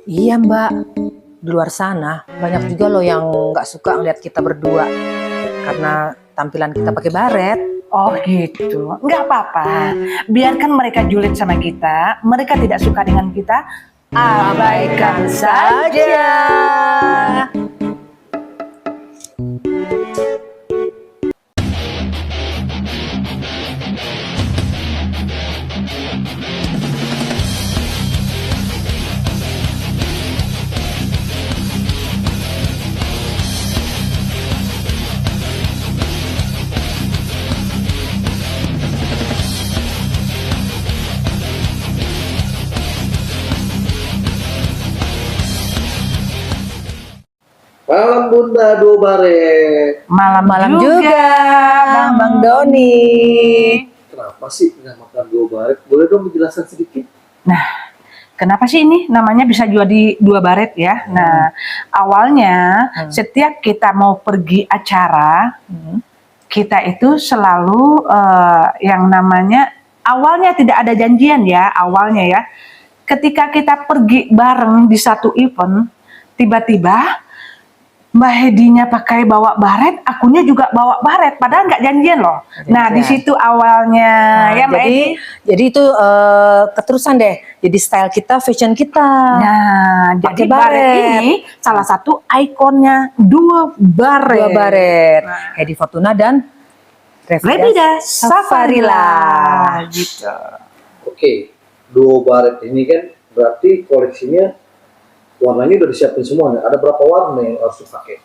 Iya Mbak, di luar sana banyak juga loh yang nggak suka ngeliat kita berdua karena tampilan kita pakai baret. Oh gitu, nggak apa-apa. Biarkan mereka julid sama kita, mereka tidak suka dengan kita, abaikan saja. Malam Bunda Dua Baret. Malam juga, Bang Doni. Kenapa sih nggak makan dua baret? Boleh dong menjelaskan sedikit? Nah, kenapa sih ini namanya bisa jadi dua baret ya? Nah, awalnya setiap kita mau pergi acara, kita itu selalu yang namanya awalnya tidak ada janjian ya, awalnya ya. Ketika kita pergi bareng di satu event, tiba-tiba Mbak Hedinya pakai bawa baret, akunya juga bawa baret, padahal nggak janjian loh. Nah, di situ awalnya ya Mbak jadi, Hedi. jadi itu keterusan deh. Jadi style kita, fashion kita. Nah, jadi Pakai baret baret. ini salah satu ikonnya dua baret. Dua baret. Hedi Fortuna dan Revida Safarila gitu. Oke, dua baret ini kan berarti koleksinya warnanya udah disiapin semua nih. Ada berapa warna yang harus dipakai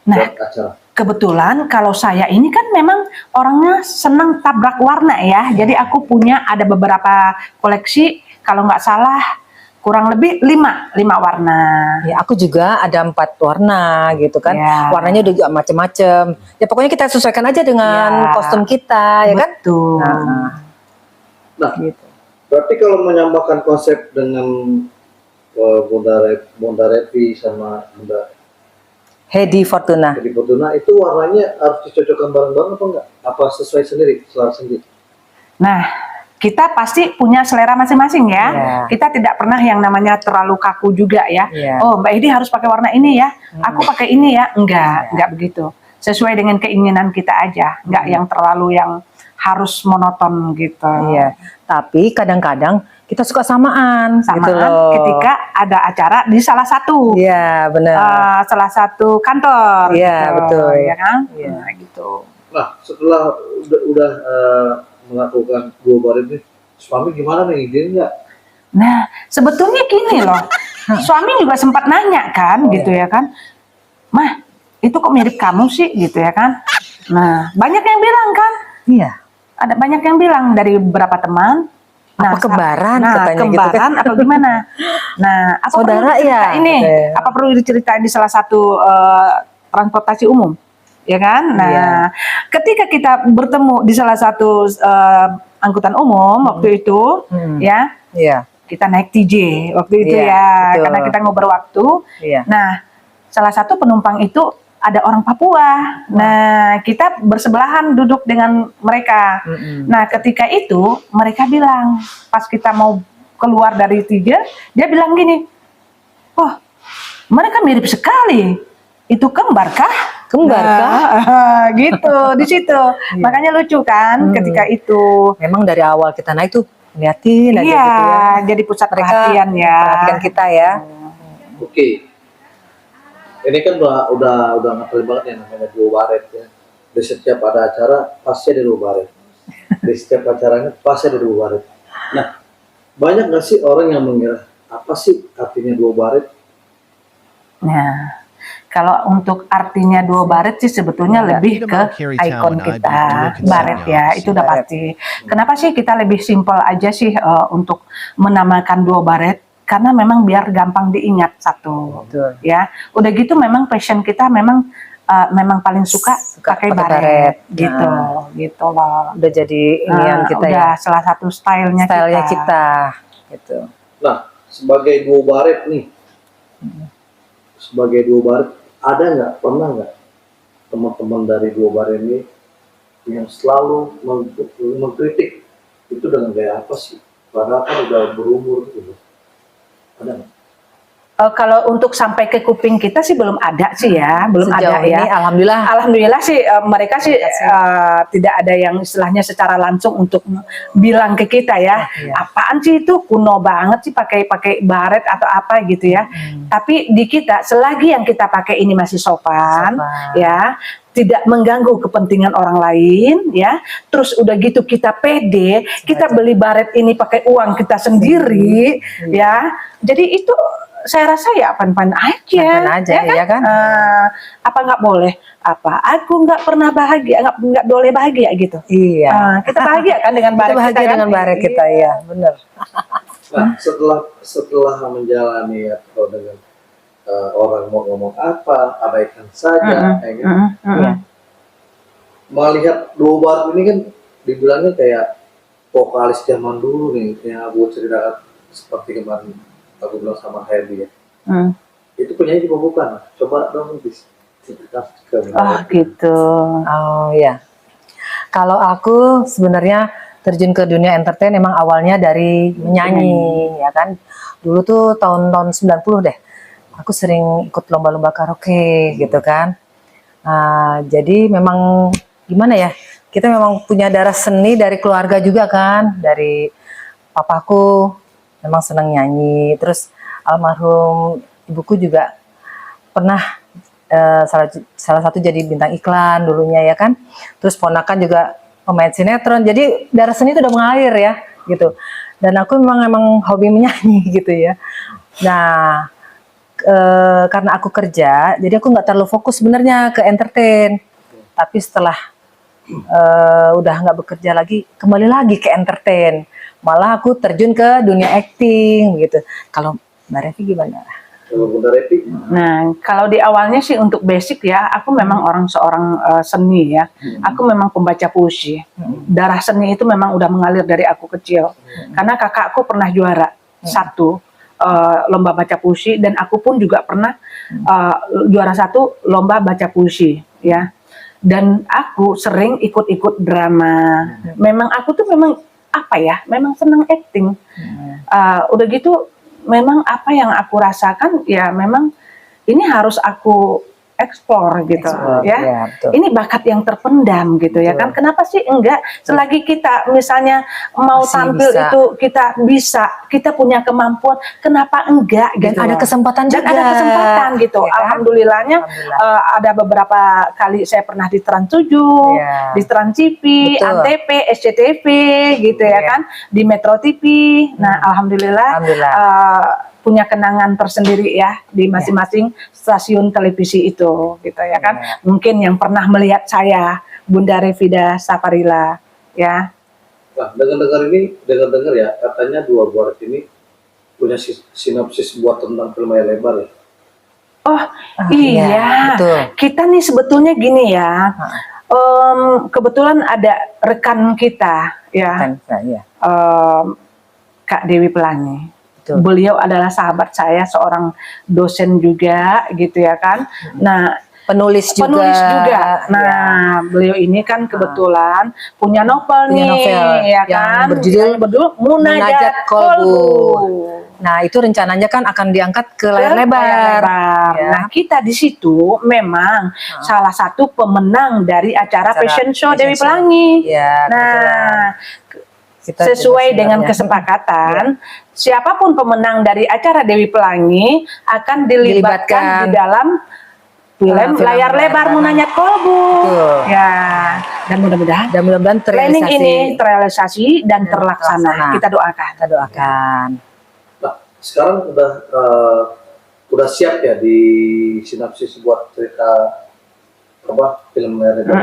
Nah, buat acara? kebetulan kalau saya ini kan memang orangnya senang tabrak warna ya. Jadi aku punya ada beberapa koleksi, kalau nggak salah kurang lebih 5 warna. Ya, aku juga ada 4 warna gitu kan. Ya. Warnanya juga macem-macem. Ya pokoknya kita sesuaikan aja dengan Ya. kostum kita, ya kan? Betul. Nah, Gitu. berarti kalau menyamakan konsep dengan Bunda Revi sama Bunda Hedi Fortuna. Hedi Fortuna itu warnanya harus dicocokkan bareng-bareng apa enggak? Apa sesuai sendiri, selera sendiri? Nah, kita pasti punya selera masing-masing ya. Ya. Kita tidak pernah yang namanya terlalu kaku juga ya. Ya. Oh, Mbak Edi harus pakai warna ini ya. Aku pakai ini ya. Enggak begitu. Sesuai dengan keinginan kita aja. Enggak yang terlalu yang harus monoton gitu. Iya. Tapi kadang-kadang kita suka samaan, Samaan gitu loh. ketika ada acara di salah satu Iya, benar. salah satu kantor. Iya, gitu, betul. ya kan? Iya. Nah, gitu. Nah, setelah udah melakukan dua baret ini, suami gimana nih? Dia nggak? Nah, sebetulnya gini loh. Suami juga sempat nanya kan, gitu ya kan. Mah, itu kok mirip kamu sih, gitu ya kan. Nah, banyak yang bilang kan. Iya. Ada banyak yang bilang dari beberapa teman. Apa kembaran katanya gitu kan. kembaran atau gimana? Nah, apa Saudara perlu diceritain ya, ini? gitu ya. Apa perlu diceritain di salah satu transportasi umum? Ya kan? Nah, Iya. ketika kita bertemu di salah satu angkutan umum waktu itu, ya, Iya. kita naik TJ waktu itu Iya, ya, betul. karena kita ngobrol waktu. Iya. Nah, salah satu penumpang itu ada orang Papua. Nah, kita bersebelahan duduk dengan mereka. Nah, ketika itu mereka bilang, pas kita mau keluar dari TJ, dia bilang gini, "Oh, mereka mirip sekali. Itu kembar kah?" Kembar kah? Nah, gitu di situ. Makanya lucu kan ketika itu. Memang dari awal kita naik tuh ngeliatin aja Iya, gitu ya. jadi pusat Mereka perhatian ya. perhatikan kita ya. Oke. Ini kan udah ngapalin banget ya namanya dua baret ya. Di setiap ada acara pasti ada dua baret. Di setiap acaranya pasti ada dua baret. Nah, banyak nggak sih orang yang mengira apa sih artinya dua baret? Nah, kalau untuk artinya dua baret sih sebetulnya lebih ke ikon kita, baret ya, itu udah pasti. Kenapa sih kita lebih simpel aja sih untuk menamakan dua baret? Karena memang biar gampang diingat satu, Betul. ya. Udah gitu memang passion kita memang paling suka pakai baret, gitu, gitu loh. Udah jadi inian kita udah ya. salah satu stylenya kita. Gitu. Nah, sebagai dua baret nih, sebagai dua baret, ada nggak, pernah nggak teman-teman dari dua baret ini yang selalu mengkritik itu dengan gaya apa sih? Padahal kan udah berumur gitu. Ada nggak? Kalau untuk sampai ke kuping kita sih belum ada sih ya, belum Sejauh ada ya. ini alhamdulillah. Alhamdulillah sih mereka sih tidak ada yang istilahnya secara langsung untuk bilang ke kita ya, Iya. apaan sih itu kuno banget sih pakai baret atau apa gitu ya. Tapi di kita selagi yang kita pakai ini masih sopan. Ya, tidak mengganggu kepentingan orang lain ya. Terus udah gitu kita pede, kita beli baret ini pakai uang kita sendiri ya. Jadi itu saya rasa ya pan-pan aja, Pan-pan aja, ya kan? Apa nggak boleh? Apa aku nggak pernah bahagia, nggak boleh bahagia gitu? Iya. Kita bahagia kan dengan Kita baret bahagia kita kan? dengan baret kita, ya, benar. Nah, setelah menjalani atau dengan orang mau ngomong apa, abaikan saja, kayak gitu. Iya. Melihat dua baret ini kan dibilangnya kayak vokalis zaman dulu nih, yang aku ceritakan seperti kemarin aku bilang sama Herdi ya. Itu penyanyi juga bukan. Coba dong diceritakan ke Oh gitu. Oh ya. Kalau aku sebenarnya terjun ke dunia entertain emang awalnya dari menyanyi, ya kan. Dulu tuh tahun-tahun 90 deh. Aku sering ikut lomba-lomba karaoke gitu kan. Jadi memang gimana ya? Kita memang punya darah seni dari keluarga juga kan, dari papaku memang senang nyanyi. Terus almarhum ibuku juga pernah salah satu jadi bintang iklan dulunya ya kan. Terus ponakan juga pemain sinetron. Jadi darah seni itu udah mengalir ya gitu. Dan aku memang hobi menyanyi gitu ya. Nah, karena aku kerja, jadi aku nggak terlalu fokus sebenarnya ke entertain. Tapi setelah udah nggak bekerja lagi, kembali lagi ke entertain. Malah aku terjun ke dunia acting gitu. Kalau Mbak Revi gimana? Kalau Bunda Revi, Nah, kalau di awalnya sih untuk basic ya, aku memang seorang seni ya. Aku memang pembaca puisi. Darah seni itu memang udah mengalir dari aku kecil. Karena kakakku pernah juara satu lomba baca puisi, dan aku pun juga pernah juara satu lomba baca puisi ya. Dan aku sering ikut-ikut drama. Memang aku tuh memang apa ya? Memang senang acting. Udah gitu, memang apa yang aku rasakan ya memang ini harus aku explore gitu ya. Betul. Ini bakat yang terpendam gitu ya kan. Kenapa sih enggak selagi kita misalnya mau Masih tampil bisa. itu kita bisa, kita punya kemampuan, kenapa enggak Dan gitu. ada kesempatan Dan juga. ada kesempatan gitu. Ya kan? Alhamdulillahnya Alhamdulillah. ada beberapa kali saya pernah di Trans 7, Iya. di Trans TV, Betul. Antv, SCTV gitu ya Iya. kan, di Metro TV. Nah, alhamdulillah, Alhamdulillah. punya kenangan tersendiri ya di masing-masing stasiun televisi itu gitu ya kan. Iya. Mungkin yang pernah melihat saya Bunda Revida Safarila ya. nah dengar ya, katanya dua baret ini punya sinopsis buat tentang film layar lebar ya. Oh iya, iya, betul. kita nih sebetulnya gini ya. Kebetulan ada rekan kita ya, Kan, nah, iya. Kak Dewi Pelangi. Betul. Beliau adalah sahabat saya, seorang dosen juga gitu ya kan. Nah, Penulis juga. Nah, Ya. beliau ini kan kebetulan punya novel Punya nih, novel ya yang kan? berjudul Munajat Munajat Kolbu. Kolbu. Nah, itu rencananya kan akan diangkat ke layar lebar. Ya. Nah, kita di situ memang salah satu pemenang dari acara fashion show Dewi Fashion show. Pelangi. Iya, Nah, Kita sesuai juga dengan sebenarnya. kesepakatan, siapapun pemenang dari acara Dewi Pelangi akan dilibatkan di dalam film film layar lebar Munajat Kolbu. Betul. Ya, dan mudah-mudahan Dan mudah-mudahan planning terrealisasi. ini terrealisasi dan terlaksana. terlaksana. Kita doakan. Kita doakan. Nah, sekarang udah siap ya di sinopsis buat cerita apa film layar lebar.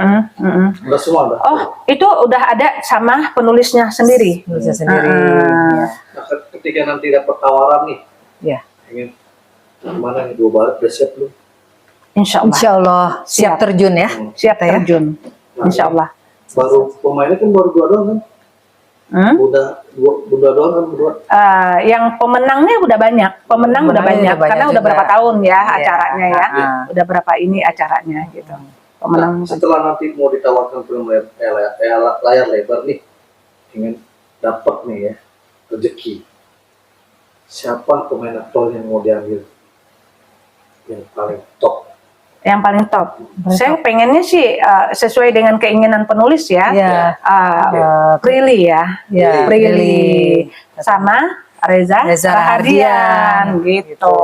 Udah semua udah. Oh, itu udah ada sama penulisnya sendiri. Penulisnya sendiri. Nah, ketika nanti dapat tawaran nih, Ya. ingin mana nih dua barat udah siap belum? Insya Allah. Insya Allah siap Siap. terjun ya. Siap Ya. terjun. Insya Allah. Baru pemainnya kan baru dua doang kan? Bunda doang kan berdua. Yang pemenangnya udah banyak. Pemenang udah banyak karena udah juga. berapa tahun ya Iya. acaranya ya. Udah berapa ini acaranya gitu. Pemenang. Nah, setelah nanti mau ditawarkan film layar lebar nih, ingin dapat nih ya rezeki. Siapa pemain aktor yang mau diambil? yang paling top? Yang paling top. Saya pengennya sih sesuai dengan keinginan penulis ya. Iya. Prilly ya. Ya, Prilly sama Reza Reza Rahardian gitu.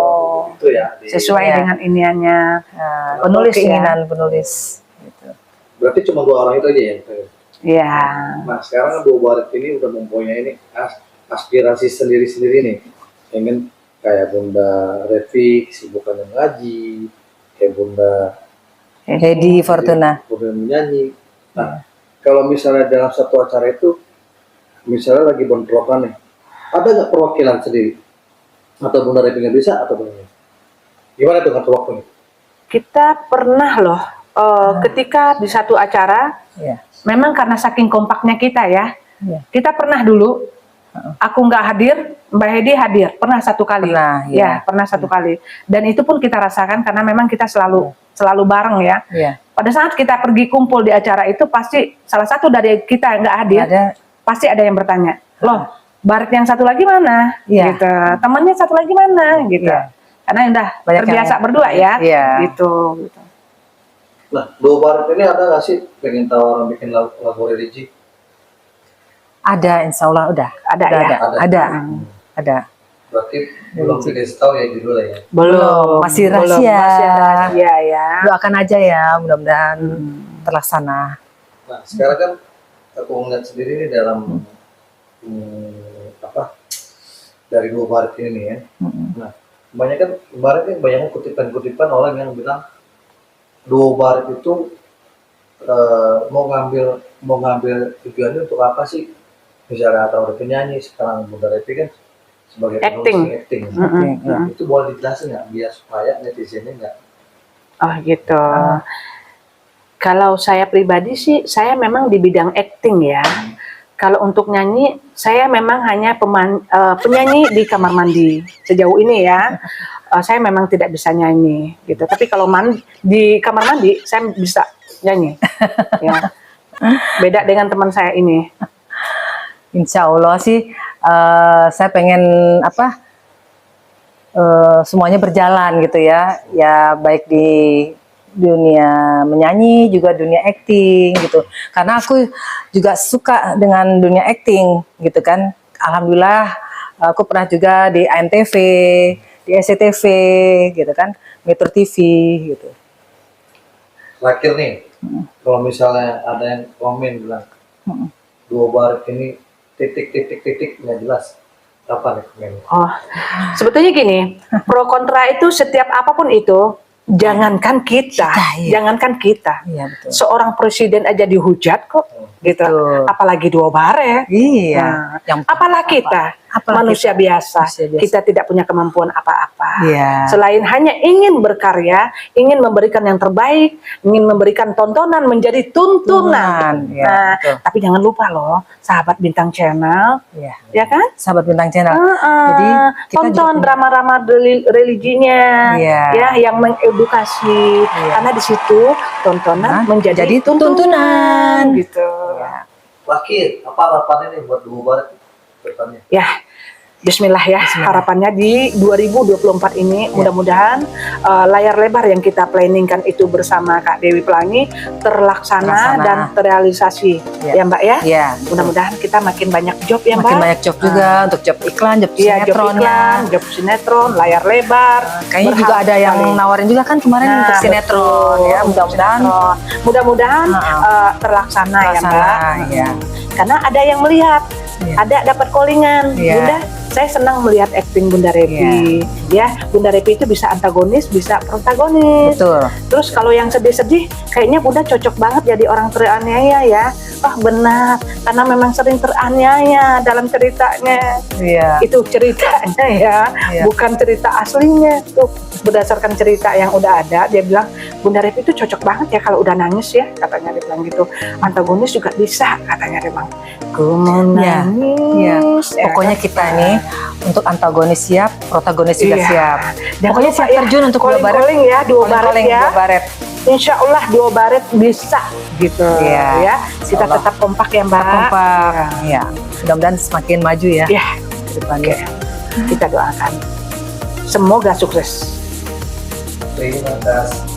Itu ya. Sesuai Iya. dengan iniannya penulis penulis ya. keinginan penulis. Gitu. Berarti cuma 2 orang itu aja ya? Iya. Nah sekarang kan Dua Baret ini udah mempunyai ini aspirasi sendiri-sendiri nih. Pengen kayak Bunda Revi, bukan yang ngaji, kayak Bunda Hedi Fortuna. Bunda menyanyi. Nah kalau misalnya dalam satu acara itu, misalnya lagi bentrokan nih, ada nggak perwakilan sendiri? Atau Bunda Revi nggak bisa atau bagaimana? Gimana dengan waktunya? Kita pernah loh ketika di satu acara, Iya. memang karena saking kompaknya kita ya, Iya. kita pernah dulu, aku nggak hadir, Mbak Hedi hadir, pernah satu kali. Pernah, ya iya. pernah satu kali. Dan itu pun kita rasakan karena memang kita selalu bareng ya. Iya. Pada saat kita pergi kumpul di acara itu pasti salah satu dari kita yang nggak hadir, Ada. pasti ada yang bertanya, loh, Baret yang satu lagi mana? Iya. Gitu. Temannya satu lagi mana? Gitu. Iya. Karena udah Banyak terbiasa yang- berdua ya. Iya. Gitu. Nah, Dua Baret ini ada nggak sih pengen tawaran bikin lagu religi? Ada, insya Allah udah. Ada Udah, ya? Ada. Ada. Berarti belum dikasih tahu ya judulnya ya? Belum. Masih belum, rahasia. Masih rahasia ya. Doakan aja ya, mudah-mudahan terlaksana. Nah, sekarang kan aku ngeliat sendiri nih dalam dari Dua Baret ini nih ya. Nah, kebanyakan kutipan-kutipan orang yang bilang Dua Baret itu mau ngambil tujuannya untuk apa sih? Misalnya atau ada penyanyi, sekarang Bunda Revi kan sebagai penulis acting. Nah, itu boleh dijelasin nggak biar supaya netizennya nggak. Oh gitu. Kalau saya pribadi sih, saya memang di bidang acting ya. Kalau untuk nyanyi, saya memang hanya penyanyi di kamar mandi sejauh ini ya. Saya memang tidak bisa nyanyi gitu. Tapi kalau di kamar mandi, saya bisa nyanyi. Ya. Beda dengan teman saya ini. Insya Allah sih, saya pengen semuanya berjalan gitu ya. Ya baik di dunia menyanyi juga dunia acting gitu. Karena aku juga suka dengan dunia acting gitu kan. Alhamdulillah aku pernah juga di ANTV, di SCTV gitu kan, Metro TV gitu. Terakhir nih, kalau misalnya ada yang komen bilang Dua Baret ini titik nggak jelas, apa nih komennya? Oh, sebetulnya gini, pro kontra itu setiap apapun itu, jangankan kita, iya. jangankan kita, Iya betul. seorang presiden aja dihujat kok, gitu. Betul. Apalagi Dua Baret. Iya. Nah, apalah kita, manusia biasa, kita tidak punya kemampuan apa-apa. Iya. Selain hanya ingin berkarya, ingin memberikan yang terbaik, ingin memberikan tontonan menjadi tuntunan. Iya, Nah, betul. tapi jangan lupa loh, sahabat Bintang Channel, Iya. ya kan? Sahabat Bintang Channel. Jadi Jadi kita tonton juga punya- drama-drama religinya, Iya. ya yang mengedukasi. Karena di situ tontonan menjadi jadi tuntunan. gitu. Terakhir, apa harapannya nih buat Dua Baret depannya? Ya, Bismillah ya. Harapannya di 2024 ini mudah-mudahan layar lebar yang kita planningkan itu bersama Kak Dewi Pelangi terlaksana dan terrealisasi. Iya. Ya Mbak ya. Iya. Mudah-mudahan kita makin banyak job ya Mbak. Makin banyak job juga untuk job iklan, job Iya, job sinetron iklan, job sinetron, layar lebar. Kayaknya juga Berharap ada yang sekali. nawarin juga kan kemarin Nah, untuk sinetron betul, ya. Mudah-mudahan sinetron. Mudah-mudahan terlaksana ya Mbak. Iya. Karena ada yang melihat, Iya. ada dapat callingan. Iya. Bunda, saya senang melihat acting Bunda Revi. Ya, Bunda Revi itu bisa antagonis, bisa protagonis. Betul. Terus kalau yang sedih-sedih, kayaknya Bunda cocok banget jadi orang teraniaya ya. Wah benar, karena memang sering teraniaya dalam ceritanya. Iya. Itu ceritanya ya, Iya. bukan cerita aslinya. Tuh berdasarkan cerita yang udah ada, dia bilang Bunda Revi itu cocok banget ya kalau udah nangis ya, katanya dia bilang gitu. Antagonis juga bisa, katanya dia bilang. Ku mau Iya. nangis. Iya. Pokoknya kita nih untuk antagonis siap, protagonis juga Iya. siap. Dan Pokoknya lupa siap ya, terjun untuk Dua Baret. calling-calling ya, Dua Baret Calling-calling ya. Dua Baret. Insya Allah Dua Baret bisa gitu. Iya. Ya, kita Allah. tetap kompak ya Mbak. Kompak. Iya. Mudah-mudahan semakin maju ya. Ya, Ke depannya. kita doakan. Semoga sukses. Terima kasih.